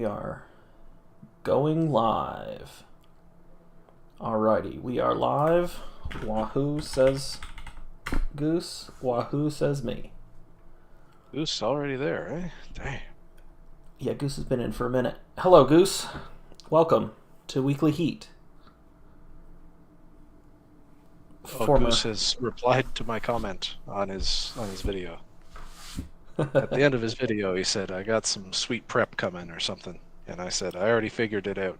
We are going live. Alrighty, we are live. Wahoo says Goose. Wahoo says me. Goose already there, eh? Dang. Yeah, Goose has been in for a minute. Hello, Goose. Welcome to Weekly Heat. Goose has replied to my comment on his video. At the end of his video, he said, "I got some sweet prep coming" or something, and I said, "I already figured it out."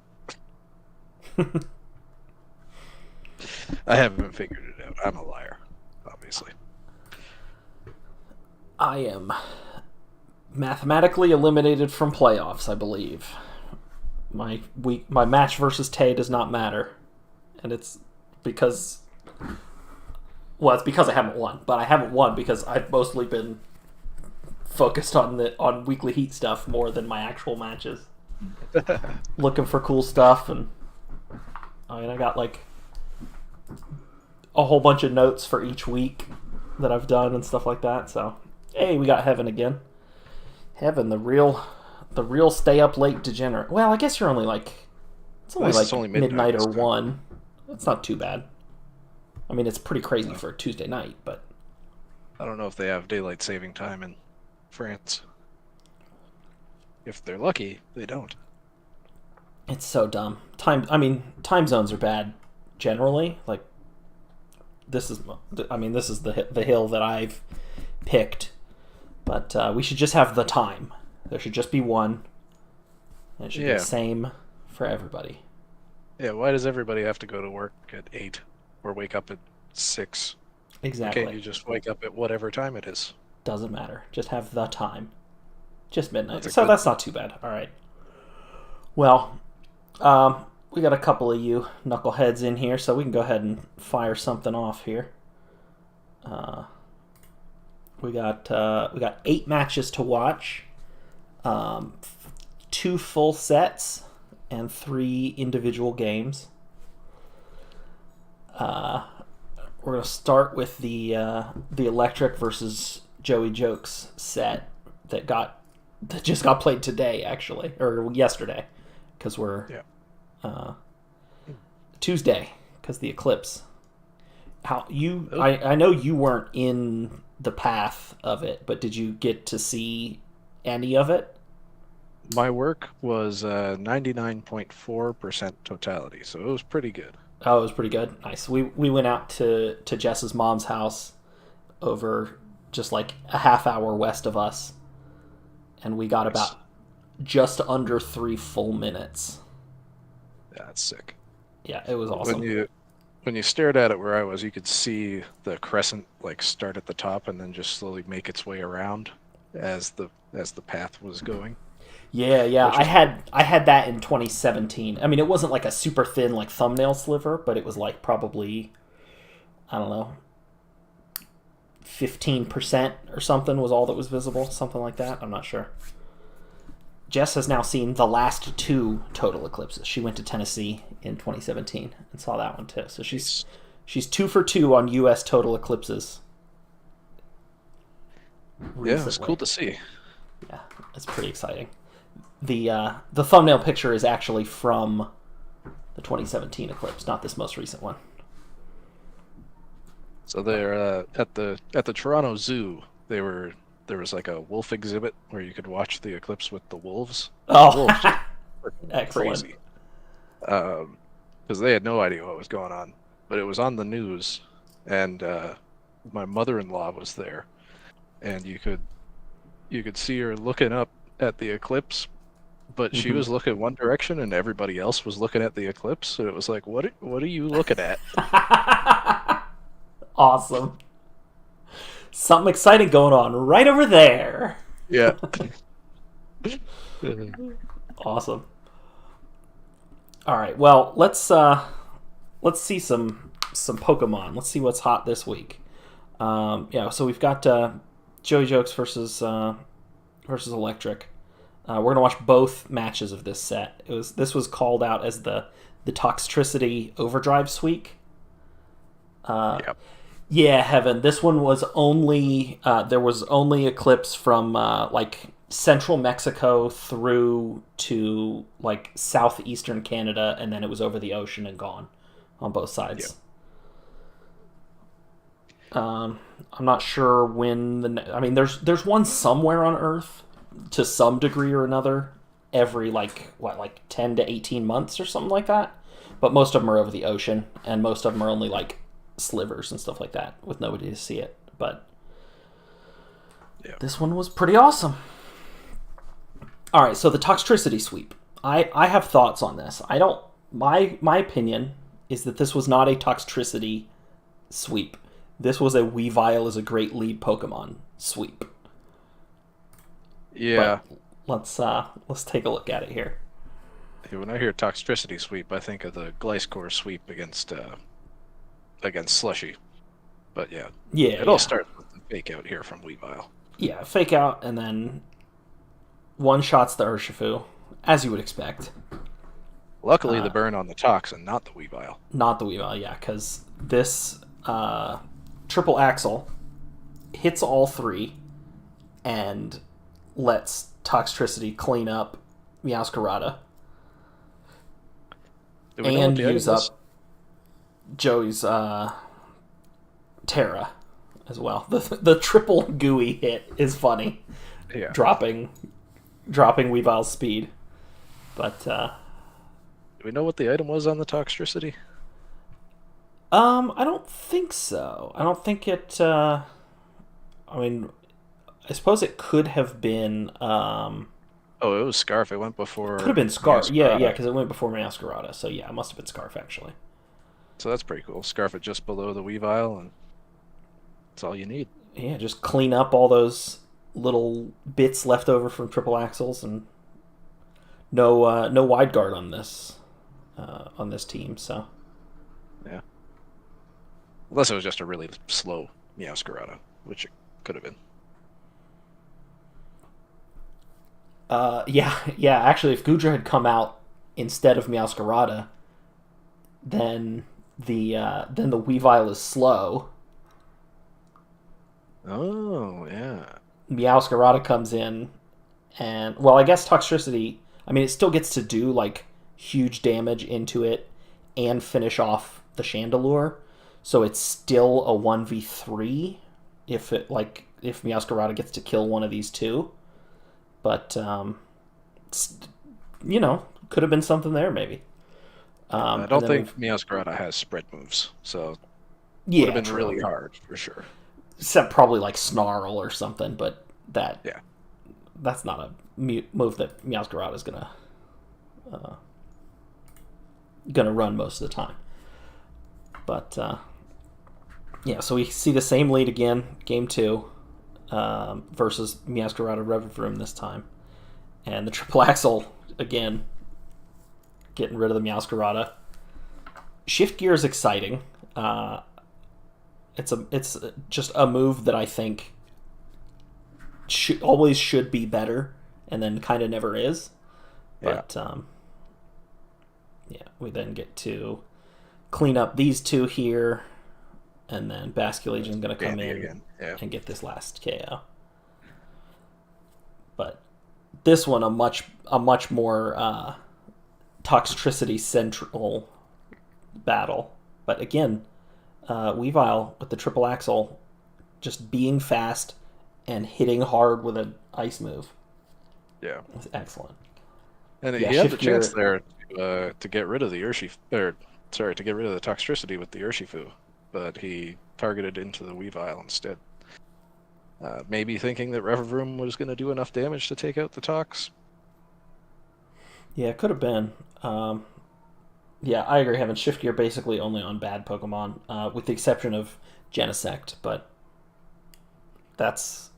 I haven't figured it out. I'm a liar, obviously. I am mathematically eliminated from playoffs, I believe. My match versus Tay does not matter, and it's because I haven't won, but I haven't won because I've mostly been focused on Weekly Heat stuff more than my actual matches. Looking for cool stuff, and I got like a whole bunch of notes for each week that I've done and stuff like that. So, hey, we got Heaven again. Heaven, the real stay up late degenerate. Well, I guess you're only like it's only midnight or 1. It's not too bad. I mean, it's pretty crazy for a Tuesday night, but I don't know if they have daylight saving time in France. If they're lucky, they don't. It's so dumb. Time zones are bad generally. Like this is the hill that I've picked, but we should just have the time. There should just be one. And it should be the same for everybody. Yeah, why does everybody have to go to work at 8 or wake up at 6? Exactly. Can't you just wake up at whatever time it is? Doesn't matter. Just have the time. Just midnight. That's not too bad. All right. Well, we got a couple of you knuckleheads in here, so we can go ahead and fire something off here. We got 8 matches to watch, 2 full sets, and 3 individual games. We're gonna start with the Electric versus Joey Jokes set that just got played today, actually, or yesterday, because we're Tuesday, because the eclipse. I know you weren't in the path of it, but did you get to see any of it? My work was 99.4% totality, so it was pretty good. Oh, it was pretty good. Nice. We went out to Jess's mom's house over just like a half hour west of us, and we got about just under 3 full minutes. Yeah, that's sick. Yeah, it was awesome. When you stared at it where I was, you could see the crescent like start at the top and then just slowly make its way around as the path was going. Yeah. I had that in 2017. I mean, it wasn't like a super thin like thumbnail sliver, but it was like probably, I don't know, 15% or something was all that was visible, something like that. I'm not sure. Jess has now seen the last 2 total eclipses. She went to Tennessee in 2017 and saw that one too. So she's 2 for 2 on U.S. total eclipses. Recently. Yeah, it's cool to see. Yeah, it's pretty exciting. The thumbnail picture is actually from the 2017 eclipse, not this most recent one. So they're at the Toronto Zoo. There was like a wolf exhibit where you could watch the eclipse with the wolves. Oh, the wolves excellent! Crazy. Because they had no idea what was going on, but it was on the news, and my mother-in-law was there, and you could see her looking up at the eclipse, but she was looking one direction and everybody else was looking at the eclipse, so it was like, what are you looking at? Awesome. Something exciting going on right over there. Yeah. Awesome. All right, well, let's see some Pokemon. Let's see what's hot this week. So we've got Joey Jokes versus Electric. We're gonna watch both matches of this set. This was called out as the Toxtricity Overdrive Suite. Yep. Yeah, Heaven. This one was only there was only eclipse from like central Mexico through to like southeastern Canada, and then it was over the ocean and gone on both Yeah. sides. I'm not sure when I mean, there's one somewhere on Earth to some degree or another every like 10 to 18 months or something like that. But most of them are over the ocean, and most of them are only like slivers and stuff like that with nobody to see it. But Yeah. this one was pretty awesome. All right, so the Toxtricity sweep. I have thoughts on this. I don't. My opinion is that this was not a Toxtricity sweep. This was a Weavile is a great lead Pokemon sweep. Yeah. But let's take a look at it here. When I hear Toxtricity sweep, I think of the Gliscor sweep against Slushy. But yeah, Yeah, it all starts with the fake out here from Weavile. Yeah, fake out and then one shots the Urshifu, as you would expect. Luckily, the burn on the Toxin, not the Weavile. Not the Weavile, yeah, because this triple axle hits all three and lets Toxtricity clean up Meowscarada and use up Joey's Terra as well. The triple gooey hit is funny. Yeah. Dropping Weavile's speed. But do we know what the item was on the Toxtricity? I don't think so. I don't think it I mean, I suppose it could have been Oh, it was Scarf. It went before. could have been Scarf. Yeah, because it went before Meowscarada. So yeah, it must have been Scarf actually. So that's pretty cool. Scarf it just below the Weavile, and that's all you need. Yeah, just clean up all those little bits left over from triple axles, and no wide guard on this team. So yeah, unless it was just a really slow Meowscarada, which it could have been. Yeah. Actually, if Goodra had come out instead of Meowscarada, then the Weavile is slow. Oh yeah. Meowscarada comes in, and well, I guess Toxtricity. I mean, it still gets to do like huge damage into it and finish off the Chandelure, so it's still a 1v3 if Meowscarada gets to kill one of these two. But could have been something there maybe. I don't think Meowscarada has spread moves, so yeah, would have been really hard for sure. Except probably like Snarl or something, but that's not a move that Meowscarada is gonna run most of the time. But yeah, so we see the same lead again, game 2, versus Meowscarada Revavroom this time, and the triple axle again, getting rid of the Meowscarada. Shift Gear is exciting. It's just a move that I think always should be better, and then kind of never is. But we then get to clean up these two here, and then Basculegion is going to come in and get this last KO. But this one a much more Toxtricity central battle. But again, Weavile with the triple axle just being fast and hitting hard with an ice move. Yeah, it's excellent. And he had the chance there to get rid of the to get rid of the Toxtricity with the Urshifu, but he targeted into the Weavile instead. Maybe thinking that Revavroom was going to do enough damage to take out the Tox. Yeah, it could have been. Yeah, I agree. Having Shift Gear basically only on bad Pokemon, with the exception of Genesect, but that's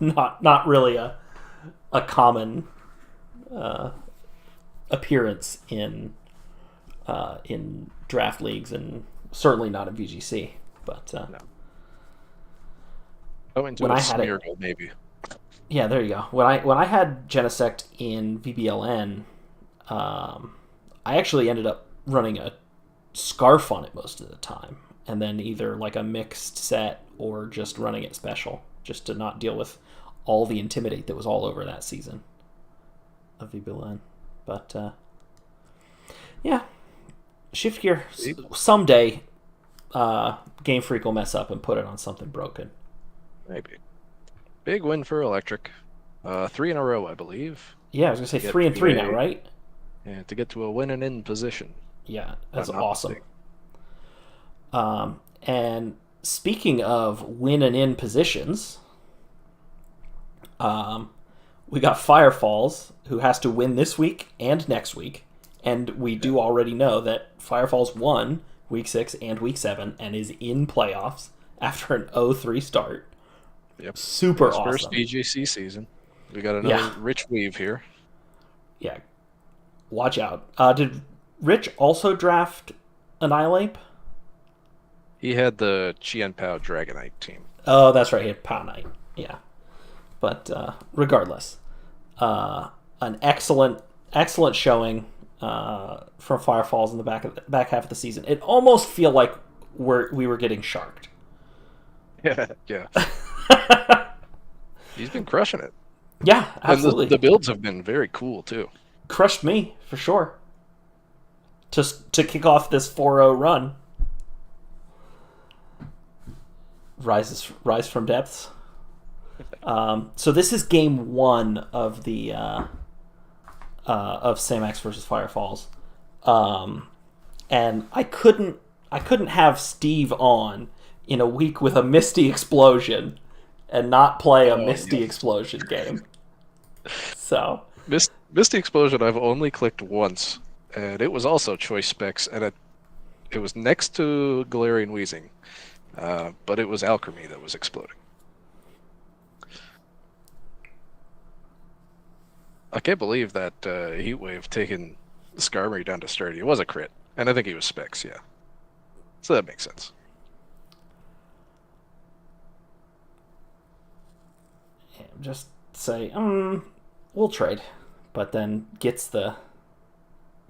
not really a common appearance in draft leagues, and certainly not in VGC. But no. When I had it, maybe. Yeah, there you go. When I had Genesect in VBL-N, I actually ended up running a Scarf on it most of the time, and then either like a mixed set or just running it special, just to not deal with all the Intimidate that was all over that season of VBL-N. But, yeah. Shift Gear. Someday, Game Freak will mess up and put it on something broken. Maybe. Big win for Electric. 3 in a row, I believe. Yeah, I was going to say 3-3 now, right? Yeah, to get to a win and in position. Yeah, that's awesome. And speaking of win and in positions, we got Firefalls, who has to win this week and next week. And we do already know that Firefalls won Week 6 and Week 7 and is in playoffs after an 0-3 start. Yep. Super awesome. First EJC season. We got another Rich Weave here. Yeah. Watch out. Did Rich also draft Annihilate? He had the Chien Pao Dragonite team. Oh, that's right. He had Pao Knight. Yeah. But regardless, an excellent showing from Firefalls in the back half of the season. It almost feel like we were getting sharked. Yeah. He's been crushing it. Yeah, absolutely. And the builds have been very cool too. Crushed me for sure. To kick off this 4-0 run. Rise from depths. So this is game 1 of the of Samax versus Firefalls, and I couldn't have Steve on in a week with a Misty Explosion and not play a Misty Explosion game. So Misty Explosion I've only clicked once, and it was also choice specs, and it was next to Galarian Wheezing, but it was Alchemy that was exploding. I can't believe that Heat Wave taking Skarmory down to Sturdy. It was a crit, and I think he was specs, yeah. So that makes sense. Yeah, just say, we'll trade, but then gets the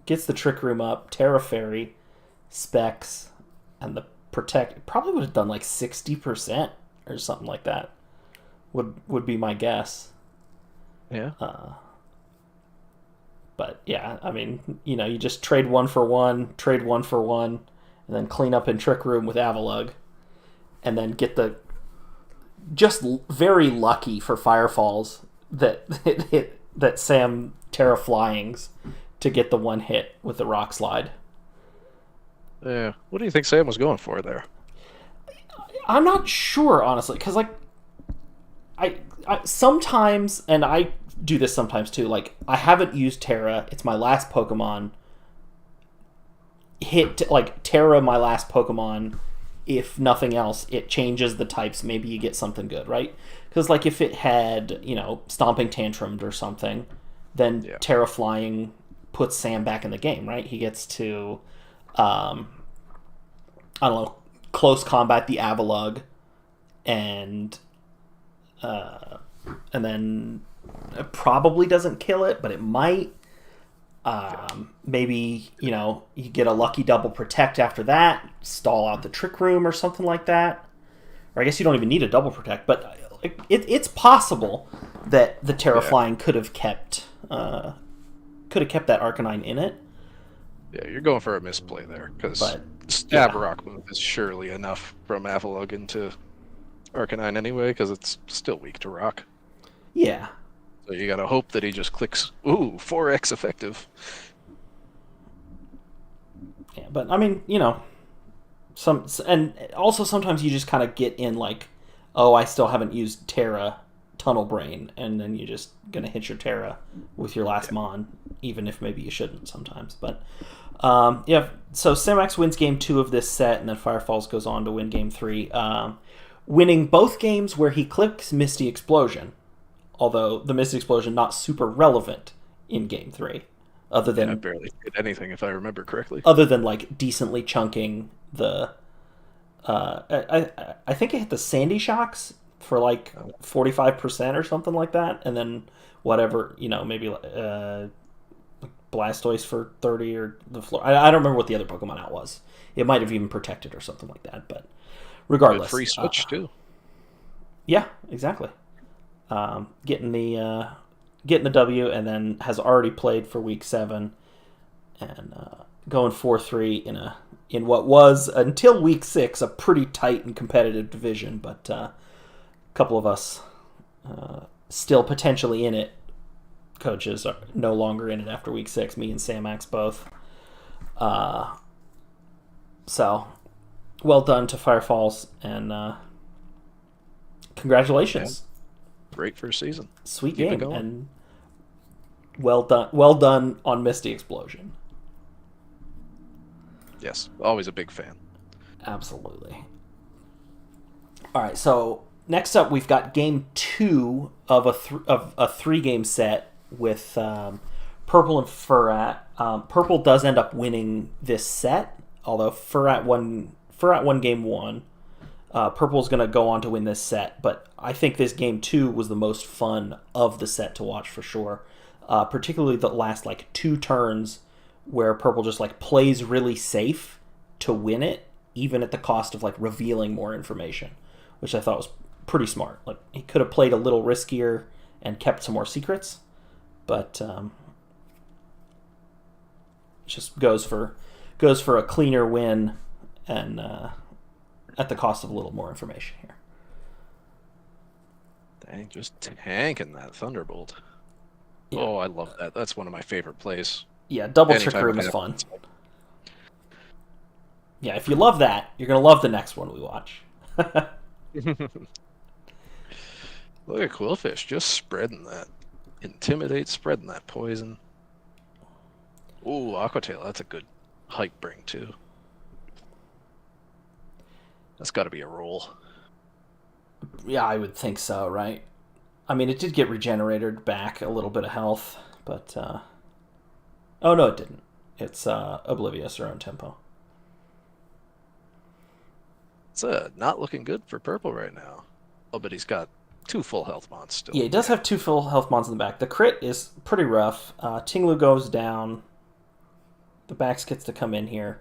Trick Room up, Terra Fairy, specs, and the Protect. Probably would have done like 60% or something like that. Would be my guess. Yeah. But yeah, I mean, you just trade 1 for 1, trade 1 for 1, and then clean up in Trick Room with Avalugg, and then get the just very lucky for Firefalls that Sam Terra Flyings to get the 1 hit with the Rock Slide. Yeah. What do you think Sam was going for there? I'm not sure, honestly, because I sometimes, and I do this sometimes too, like, I haven't used Terra. It's my last Pokemon. Terra, my last Pokemon. If nothing else, it changes the types. Maybe you get something good, right? Because, like, if it had, Stomping Tantrum or something, then Terra Flying puts Sam back in the game, right? He gets to, I don't know, close combat the Avalugg, and then it probably doesn't kill it, but it might. Maybe, you get a lucky double protect after that, stall out the Trick Room or something like that. Or I guess you don't even need a double protect, but it's possible that the Terra Flying could have kept that Arcanine in it. Yeah, you're going for a misplay there, because Stab Rock move is surely enough from Avalugg into Arcanine anyway, because it's still weak to Rock. Yeah. So you gotta hope that he just clicks, 4x effective. Yeah, but I mean, and also sometimes you just kind of get in like, I still haven't used Terra Tunnel Brain, and then you're just gonna hit your Terra with your last Mon, even if maybe you shouldn't sometimes. But so Samax wins game 2 of this set, and then Firefalls goes on to win game 3, winning both games where he clicks Misty Explosion. Although the Misty Explosion not super relevant in game 3, other than I barely did anything if I remember correctly. Other than like decently chunking the, I think it hit the Sandy Shocks for like 45% or something like that, and then whatever maybe Blastoise for 30 or the floor. I don't remember what the other Pokemon out was. It might have even protected or something like that, but regardless, free switch too. Yeah, exactly. getting the W, and then has already played for week 7 and going 4-3 in what was until week 6 a pretty tight and competitive division, but a couple of us still potentially in it. Coaches are no longer in it after week 6. Me and Samax both. So, well done to Firefalls, and congratulations. Yeah. Great first season. Sweet Keep game, it going. and well done. Well done on Misty Explosion. Yes, always a big fan. Absolutely. All right, so next up we've got game 2 of a 3-game set with Purple and Furat. Purple does end up winning this set, although Furat won game 1. Purple's going to go on to win this set, but I think this game 2 was the most fun of the set to watch for sure. Particularly the last 2 turns where Purple just plays really safe to win it, even at the cost of revealing more information, which I thought was pretty smart. He could have played a little riskier and kept some more secrets, but just goes for a cleaner win and at the cost of a little more information here. Dang, just tanking that Thunderbolt. Yeah. Oh, I love that. That's one of my favorite plays. Yeah, double Trick Room is fun. Yeah, if you love that, you're going to love the next one we watch. Look at Quillfish just spreading that. Intimidate, spreading that poison. Ooh, Aquatail, that's a good hike bring too. That's got to be a roll. Yeah, I would think so, right? I mean, it did get regenerated back a little bit of health, but... Oh, no, it didn't. It's Oblivious or own tempo. It's not looking good for Purple right now. Oh, but he's got 2 full health mons still. Yeah, he does have 2 full health mons in the back. The crit is pretty rough. Tinglu goes down. The Bax gets to come in here.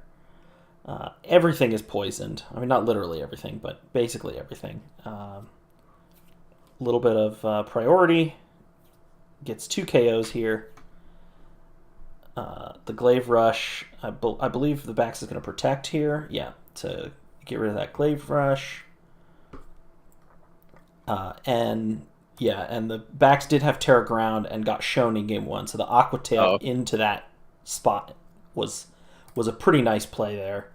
Everything is poisoned. I mean, not literally everything, but basically everything. A little bit of priority. Gets 2 KOs here. The Glaive Rush, I believe the Bax is going to protect here. Yeah, to get rid of that Glaive Rush. And the Bax did have Terra Ground and got shown in game 1, so the Aquatail into that spot was a pretty nice play there.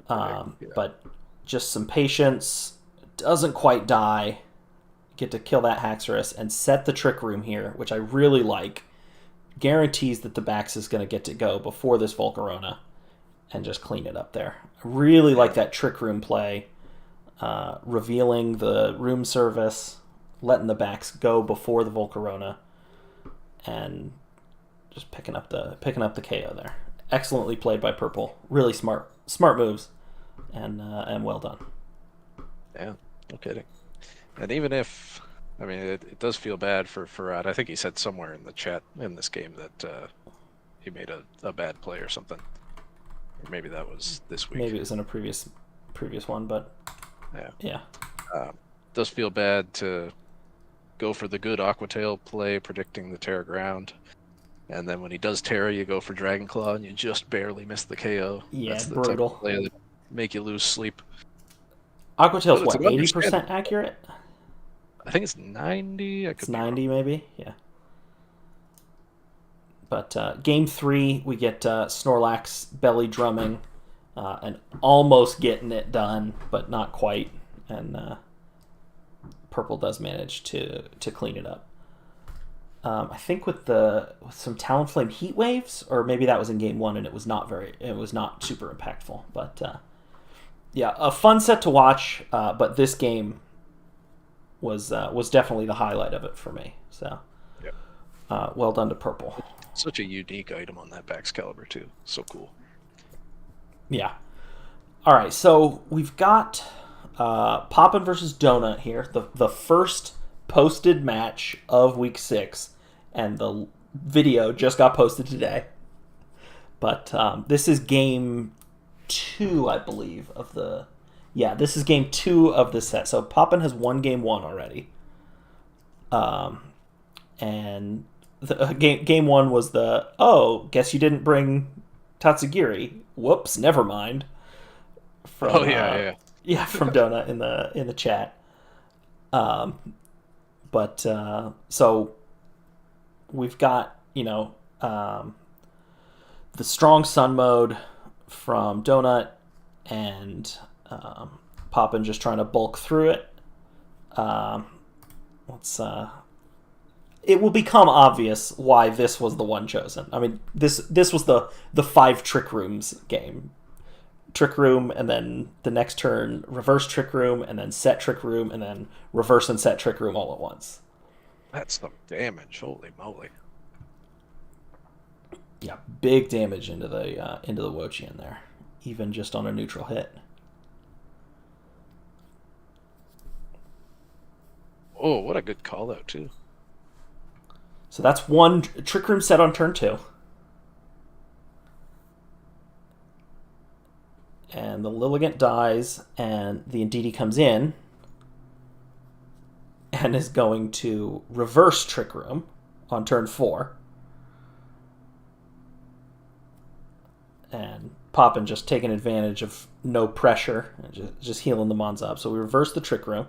But just some patience. Doesn't quite die. Get to kill that Haxorus and set the Trick Room here, which I really like. Guarantees that the Bax is going to get to go before this Volcarona and just clean it up there. I really like that Trick Room play. Revealing the room service, letting the Bax go before the Volcarona, and just picking up the KO there. Excellently played by Purple. Really smart moves, and well done. Yeah, no kidding. And even if, I mean, it does feel bad for Farad. I think he said somewhere in the chat in this game that he made a bad play or something. Or maybe that was this week. Maybe it was in a previous one, but yeah. Does feel bad to go for the good Aquatail play, predicting the Terra Ground. And then when he does Terra, you go for Dragon Claw, and you just barely miss the KO. Yeah, that's the brutal. Type of play that make you lose sleep. Aquatail's what, 80% accurate? I think it's 90. It's 90 maybe, yeah. But game 3, we get Snorlax belly drumming and almost getting it done, but not quite. And Purple does manage to clean it up. I think with some Talonflame heat waves, or maybe that was in game 1 and it was not super impactful. But yeah, a fun set to watch. But this game was definitely the highlight of it for me. So well done to Purple. Such a unique item on that Baxcalibur too. So cool. Yeah. All right, so we've got Poppin versus Donut here, the first posted match of week 6, and the video just got posted today. But this is game 2, I believe, of the... Yeah, this is game 2 of the set. So Poppin has won game 1 already. And the game one was guess you didn't bring Tatsugiri. Whoops, never mind. Oh From yeah, yeah. from Donut in the chat. But so we've got the strong sun mode from Donut and Poppin just trying to bulk through it. Let's it will become obvious why this was the one chosen. I mean, this was the 5 trick rooms game. Trick room, and then the next turn reverse trick room, and then set trick room, and then reverse and set trick room all at once. That's some damage. Holy moly! Yeah, big damage into the Wochi in there, even just on a neutral hit. Oh, what a good call out too. So that's one trick room set on turn 2. And the Lilligant dies, and the Ndidi comes in and is going to reverse Trick Room on turn 4. And Poppin just taking advantage of no pressure and just healing the Mons up. So we reverse the Trick Room.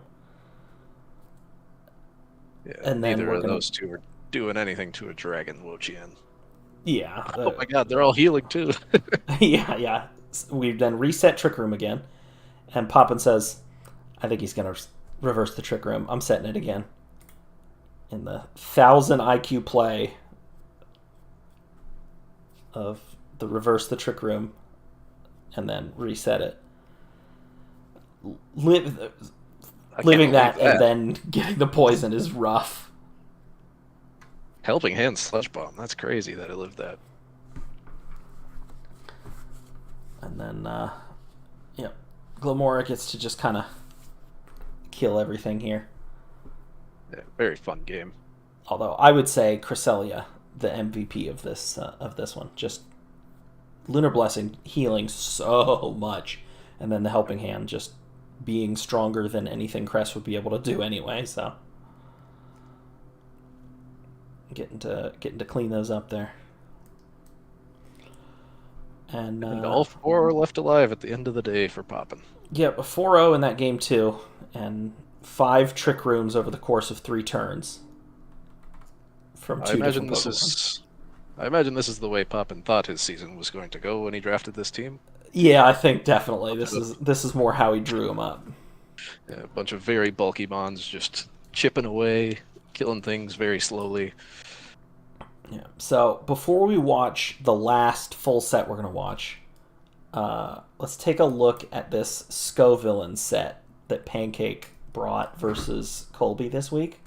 Yeah, and then neither of those two are doing anything to a Dragon Wochien. Yeah. Oh my god, they're all healing too. yeah. We then reset Trick Room again, and Poppin says, I think he's going to reverse the Trick Room. I'm setting it again. In the 1,000 IQ play of the reverse the Trick Room, and then reset it. Living that and then getting the poison is rough. Helping Hand Sludge Bomb. That's crazy that I lived that. And then, Glamora gets to just kind of kill everything here. Yeah, very fun game. Although I would say Cresselia, the MVP of this one, just Lunar Blessing healing so much, and then the Helping Hand just being stronger than anything Cress would be able to do anyway. So getting to clean those up there. And all 4 are left alive at the end of the day for Poppin. Yeah, a 4-0 in that game too, and 5 trick rooms over the course of 3 turns. From 2 different Pokemon. I imagine this is the way Poppin thought his season was going to go when he drafted this team. Yeah, I think definitely this is more how he drew them up. Yeah, a bunch of very bulky Mons just chipping away, killing things very slowly. Yeah. So before we watch the last full set we're gonna watch, let's take a look at this Scovillain set that Pancake brought versus Colby this week.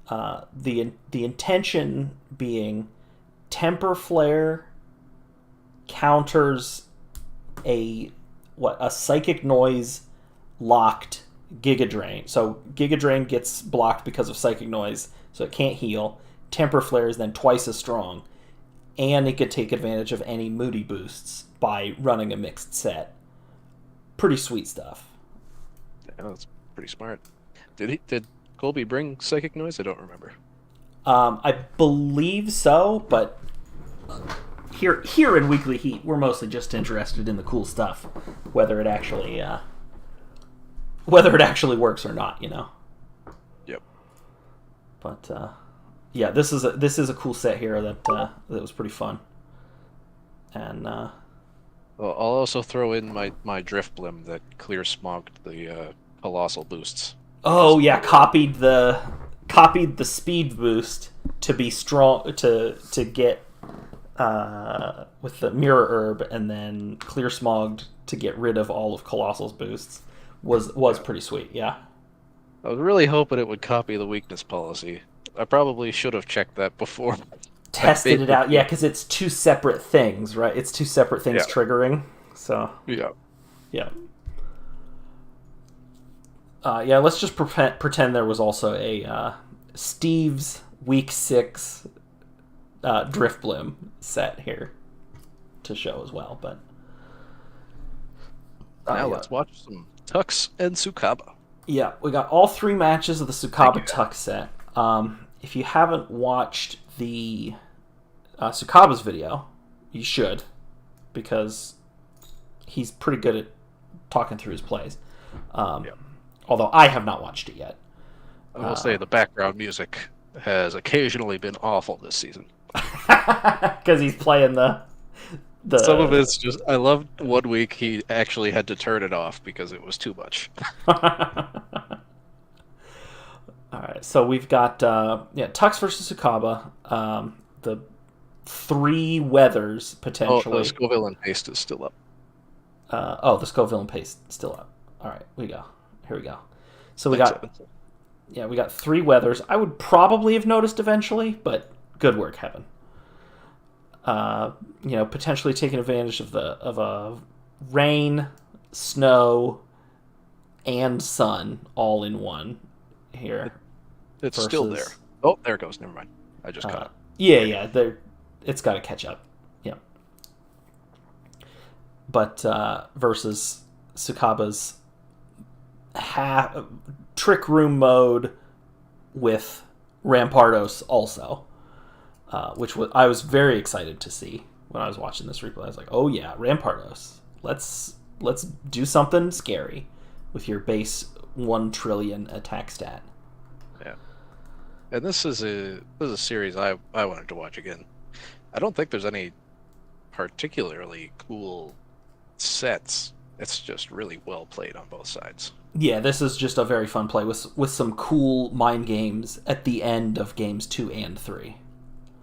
The intention being Temper Flare counters a Psychic Noise locked Giga Drain. So Giga Drain gets blocked because of Psychic Noise, so it can't heal. Temper Flare is then twice as strong, and it could take advantage of any Moody boosts by running a mixed set. Pretty sweet stuff. Yeah, that's pretty smart. Did Colby bring Psychic Noise? I don't remember. I believe so, but here in Weekly Heat, we're mostly just interested in the cool stuff, whether it actually works or not, Yep. But yeah, this is a cool set here that was pretty fun. And well, I'll also throw in my Drift Blim that clear smogged the Colossal boosts. Oh yeah, copied the speed boost to be strong to get with the Mirror Herb, and then clear smogged to get rid of all of Colossal's boosts was pretty sweet. Yeah. I was really hoping it would copy the weakness policy. I probably should have checked that before. Tested it out, yeah, because it's 2 separate things, right? It's 2 separate things triggering. So yeah. Yeah, let's just pretend there was also a Steve's Week 6 Drift Bloom set here to show as well. But now let's watch some Tux and Sukaba. Yeah, we got all 3 matches of the Sukaba Tux set. If you haven't watched the Sukaba's video, you should, because he's pretty good at talking through his plays. Although I have not watched it yet. I will say the background music has occasionally been awful this season. Because he's playing the... Some of it's just... I loved 1 week he actually had to turn it off because it was too much. Alright, so we've got Tux versus Sukaba. The 3 weathers, potentially. Oh, the Scoville and Paste is still up. The Scoville and Paste still up. Alright, here we go. So we got 3 weathers. I would probably have noticed eventually, but good work, Heaven. Potentially taking advantage of a rain, snow, and sun all in one here. It's still there. Oh, there it goes. Never mind. I just caught it. Yeah. It's got to catch up. Yeah. But versus Sukaba's Trick Room mode with Rampardos also, which I was very excited to see when I was watching this replay. I was like, oh yeah, Rampardos. Let's do something scary with your base 1 trillion attack stat. Yeah. And this is a series I wanted to watch again. I don't think there's any particularly cool sets. It's just really well played on both sides. Yeah, this is just a very fun play with some cool mind games at the end of games 2 and 3.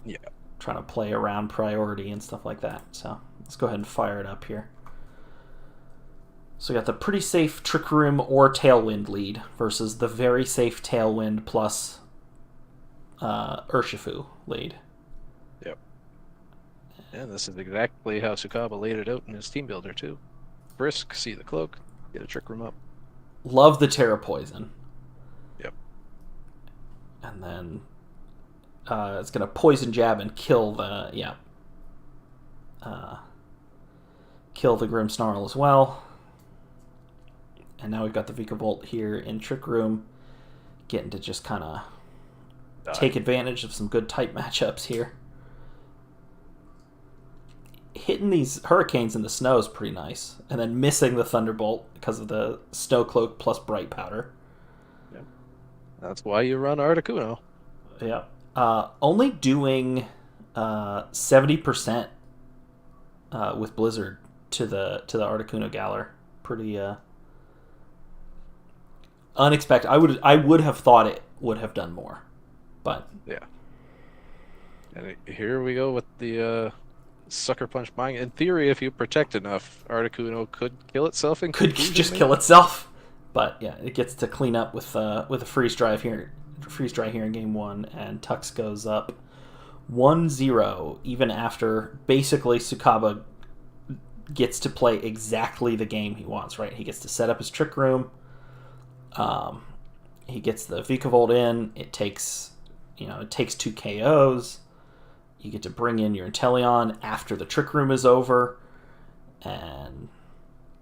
Yeah. Trying to play around priority and stuff like that. So let's go ahead and fire it up here. So we got the pretty safe Trick Room or Tailwind lead versus the very safe Tailwind plus Urshifu lead. Yep. And this is exactly how Sukaba laid it out in his team builder too. Brisk, see the cloak, get a Trick Room up. Love the Terra Poison. Yep. And then it's going to Poison Jab and kill the Grimmsnarl as well. And now we've got the Vikavolt here in Trick Room, getting to just kind of take advantage of some good type matchups here. Hitting these Hurricanes in the snow is pretty nice, and then missing the Thunderbolt because of the Snow Cloak plus Bright Powder. Yep. That's why you run Articuno. Yeah. Only doing 70% with Blizzard to the Articuno Galar. Pretty unexpected. I would have thought it would have done more, but yeah. And here we go with the Sucker Punch buying. In theory, if you protect enough, Articuno could kill itself and could just kill itself. But yeah, it gets to clean up with a freeze dry here in game 1, and Tux goes up 1-0 even after basically Sukaba gets to play exactly the game he wants. Right, he gets to set up his Trick Room. He gets the Vikavolt in. It takes 2 KOs. You get to bring in your Inteleon after the Trick Room is over, and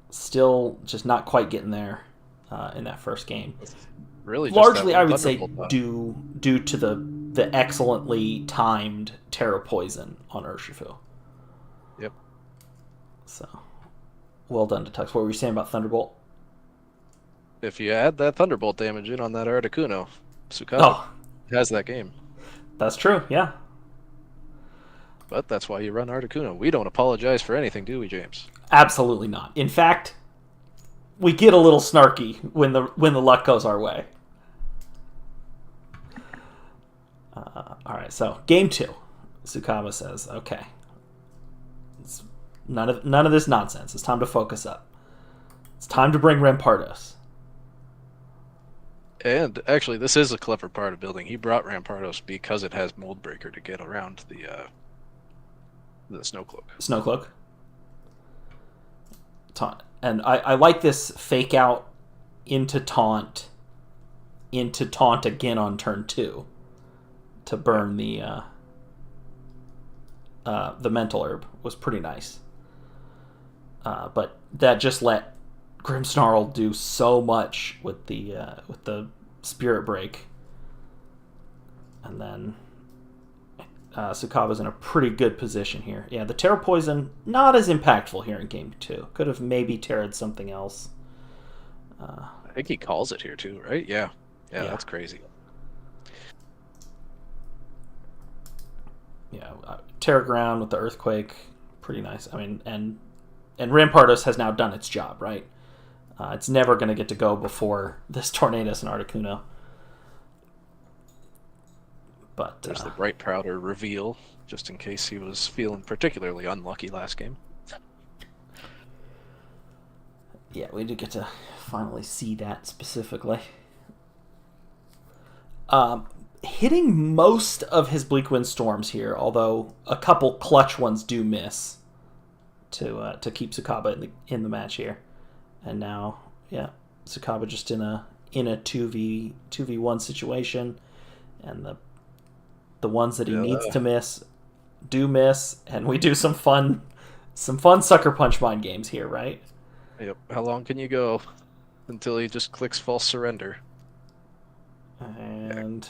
still just not quite getting there in that first game. Really, largely I would say due to the excellently timed Terra Poison on Urshifu. Yep. So, well done to Tux. What were you saying about Thunderbolt? If you add that Thunderbolt damage in on that Articuno, Sukaba has that game. That's true, yeah. But that's why you run Articuno. We don't apologize for anything, do we, James? Absolutely not. In fact, we get a little snarky when the luck goes our way. All right, so game 2. Sukaba says, "Okay, it's none of this nonsense. It's time to focus up. It's time to bring Rampardos." And actually, this is a clever part of building. He brought Rampardos because it has Mold Breaker to get around the Snow Cloak. Snow Cloak. Taunt. And I like this fake out into taunt again on turn 2 to burn the Mental Herb was pretty nice. But that just let Grimmsnarl do so much with the Spirit Break And then Tsukaba's in a pretty good position here. Yeah, the Terra Poison, not as impactful here in Game 2. Could have maybe Terra'd something else. I think he calls it here too, right? Yeah. Yeah, that's crazy. Yeah, Terra Ground with the Earthquake, pretty nice. I mean, and Rampardos has now done its job, right? It's never going to get to go before this Tornadus and Articuno. But there's the Bright Powder reveal, just in case he was feeling particularly unlucky last game. Yeah, we did get to finally see that specifically. Hitting most of his Bleakwind Storms here, although a couple clutch ones do miss to keep Tsukaba in the match here. And now, yeah, Tsukaba just in a 2v1 situation, and the ones that he needs to miss do miss, and we do some fun Sucker Punch mind games here, right? Yep. How long can you go until he just clicks False Surrender? And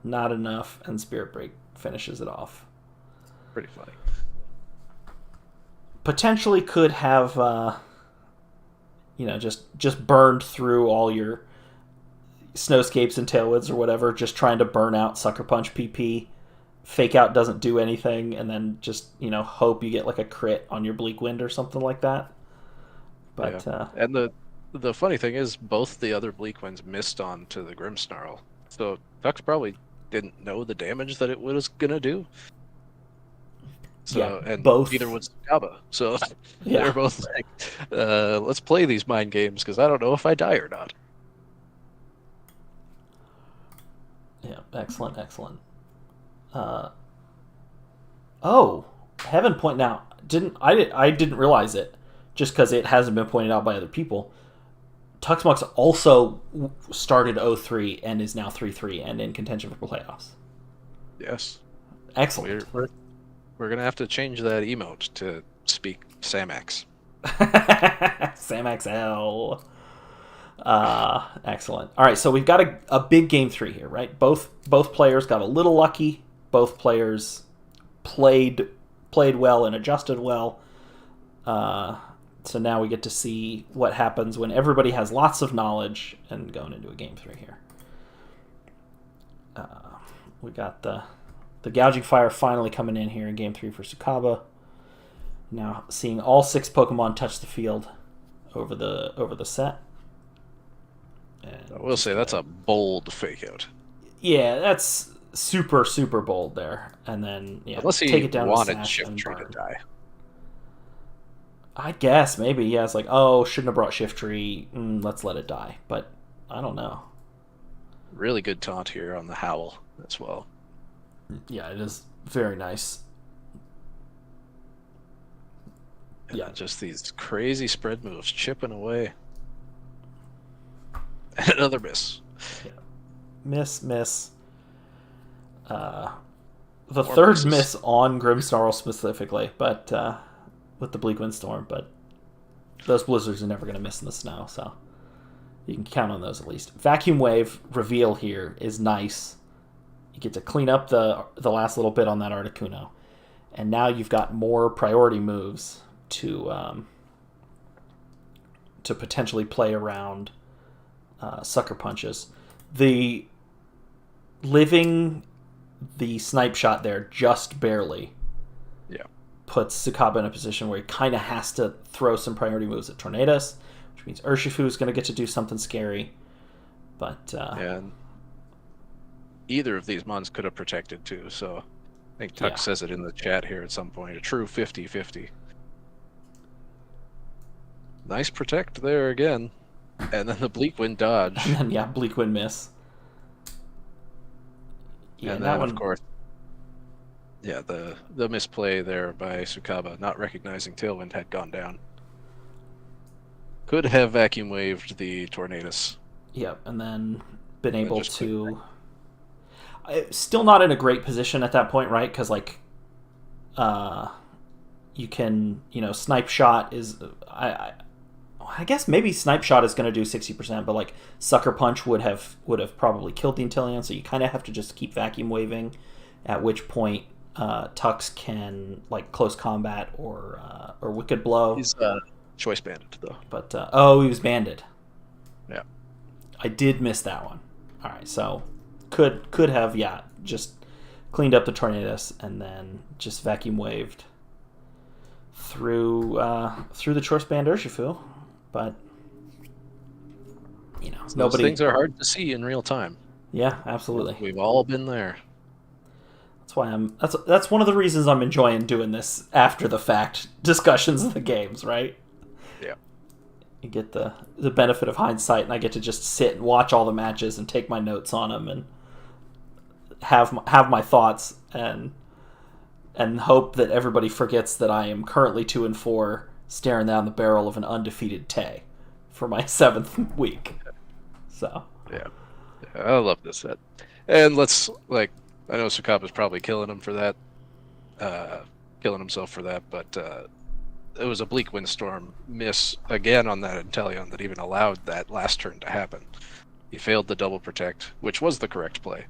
not enough, and Spirit Break finishes it off. Pretty funny. Potentially could have, just burned through all your Snowscapes and Tailwinds or whatever, just trying to burn out Sucker Punch PP. Fake Out doesn't do anything, and then just, hope you get like a crit on your Bleakwind or something like that. But and the funny thing is, both the other Bleakwinds missed on to the Grimmsnarl, so Tux probably didn't know the damage that it was gonna do. So, and both. Neither was Tsukaba. So they're both like, let's play these mind games because I don't know if I die or not. Yeah, excellent. Heaven point now. I didn't realize it, just because it hasn't been pointed out by other people. Tuxmux also started 0-3 and is now 3-3 and in contention for playoffs. Yes. Excellent. We're going to have to change that emote to speak Samax. Samax L. Excellent. All right, so we've got a big game 3 here, right? Both players got a little lucky. Both players played well and adjusted well. So now we get to see what happens when everybody has lots of knowledge and going into a game 3 here. We got the Gouging Fire finally coming in here in game 3 for Tsukaba. Now seeing all 6 Pokemon touch the field over the set. And I will say that's a bold fake out. Yeah, that's super, super bold there. And then unless he take it down wanted Shiftry to die. I guess maybe, yeah. It's like, oh, shouldn't have brought Shiftry. Let's let it die. But I don't know. Really good taunt here on the Howl as well. Yeah, it is very nice. Yeah, just these crazy spread moves chipping away. And another miss. Yeah. Miss. The third miss on Grimmsnarl specifically, but with the Bleakwind Storm, but those blizzards are never going to miss in the snow, so you can count on those at least. Vacuum Wave reveal here is nice. You get to clean up the last little bit on that Articuno, and now you've got more priority moves to potentially play around Sucker Punches. The living the Snipe Shot there just barely puts Tsukaba in a position where he kind of has to throw some priority moves at Tornadus, which means Urshifu is going to get to do something scary. But and either of these mons could have protected too, so I think Tux says it in the chat here at some point, a true 50-50. Nice protect there again. And then the Bleakwind dodge. And then, Bleakwind miss. Yeah, and then, of course, the misplay there by Tsukaba, not recognizing Tailwind had gone down. Could have vacuum waved the Tornadus. Yep, and then been able to... Still not in a great position at that point, right? Because, you can, Snipe Shot is... I guess maybe Snipe Shot is going to do 60%, but like Sucker Punch would have probably killed the Inteleon, so you kind of have to just keep vacuum waving, at which point Tux can like close combat or Wicked Blow. He's choice banded though. But he was banded. Yeah, I did miss that one. All right, so could have just cleaned up the Tornadus and then just vacuum waved through the choice band Urshifu, but those things are hard to see in real time. Yeah, absolutely. We've all been there. That's why that's one of the reasons I'm enjoying doing this after the fact discussions of the games, right? Yeah. You get the benefit of hindsight, and I get to just sit and watch all the matches and take my notes on them and have my thoughts and hope that everybody forgets that I am currently 2-4, staring down the barrel of an undefeated Tay for my 7th week. So yeah, I love this set, and I know Sukapa's probably killing him for that, killing himself for that, but it was a Bleak Windstorm miss again on that Inteleon that even allowed that last turn to happen. He failed the double protect, which was the correct play.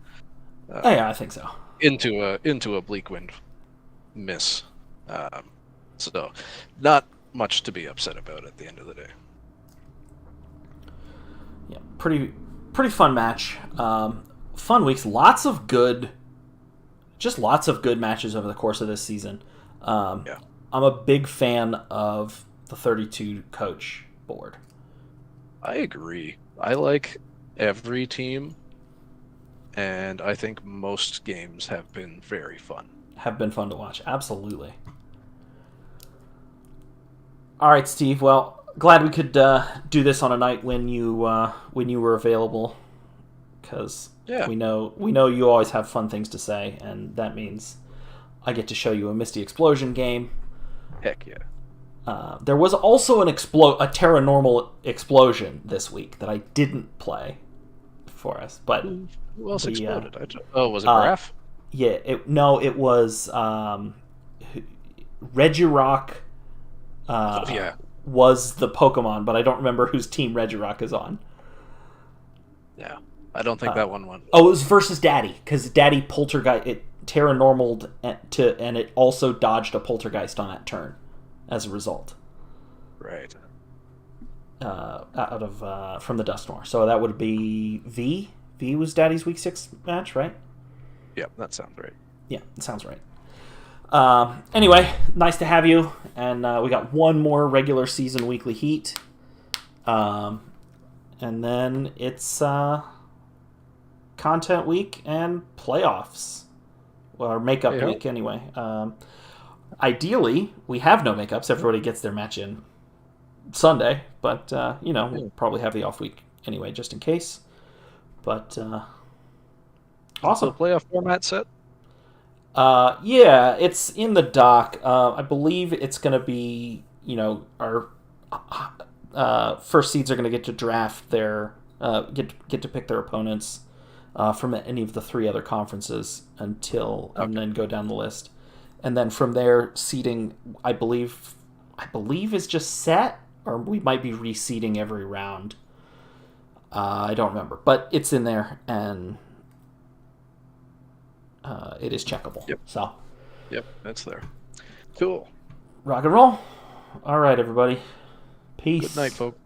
Yeah, I think so. Into a Bleak Wind miss. So not much to be upset about at the end of the day. Yeah, pretty fun match. Fun weeks. Lots of good matches over the course of this season. Yeah. I'm a big fan of the 32 coach board. I agree. I like every team, and I think most games have been very fun. Have been fun to watch. Absolutely. All right, Steve. Well, glad we could do this on a night when you were available, because we know you always have fun things to say, and that means I get to show you a Misty Explosion game. Heck yeah. There was also a Terra Normal explosion this week that I didn't play for us, but who else exploded? Was it Graph? Yeah, it was Regirock. Was the Pokemon, but I don't remember whose team Regirock is on. Yeah, I don't think that one won. Oh, it was versus Daddy, because Daddy Poltergeist, it Terra Normaled and it also dodged a Poltergeist on that turn as a result. Right. Out of from the Dusknoir. So that would be V. V was Daddy's Week 6 match, right? Yep, that sounds right. Yeah, it sounds right. Anyway, nice to have you, and we got one more regular season weekly heat, and then it's content week and playoffs, or makeup week anyway. Ideally, we have no makeups. Everybody gets their match in Sunday, but we'll probably have the off week anyway, just in case. But awesome. So playoff format set. Yeah, it's in the doc. I believe it's going to be, our first seeds are going to get to draft their, get to pick their opponents from any of the 3 other conferences and then go down the list. And then from there, seeding, I believe is just set, or we might be reseeding every round. I don't remember, but it's in there, and it is checkable. Yep. So. Yep, that's there. Cool. Rock and roll. All right, everybody. Peace. Good night, folks.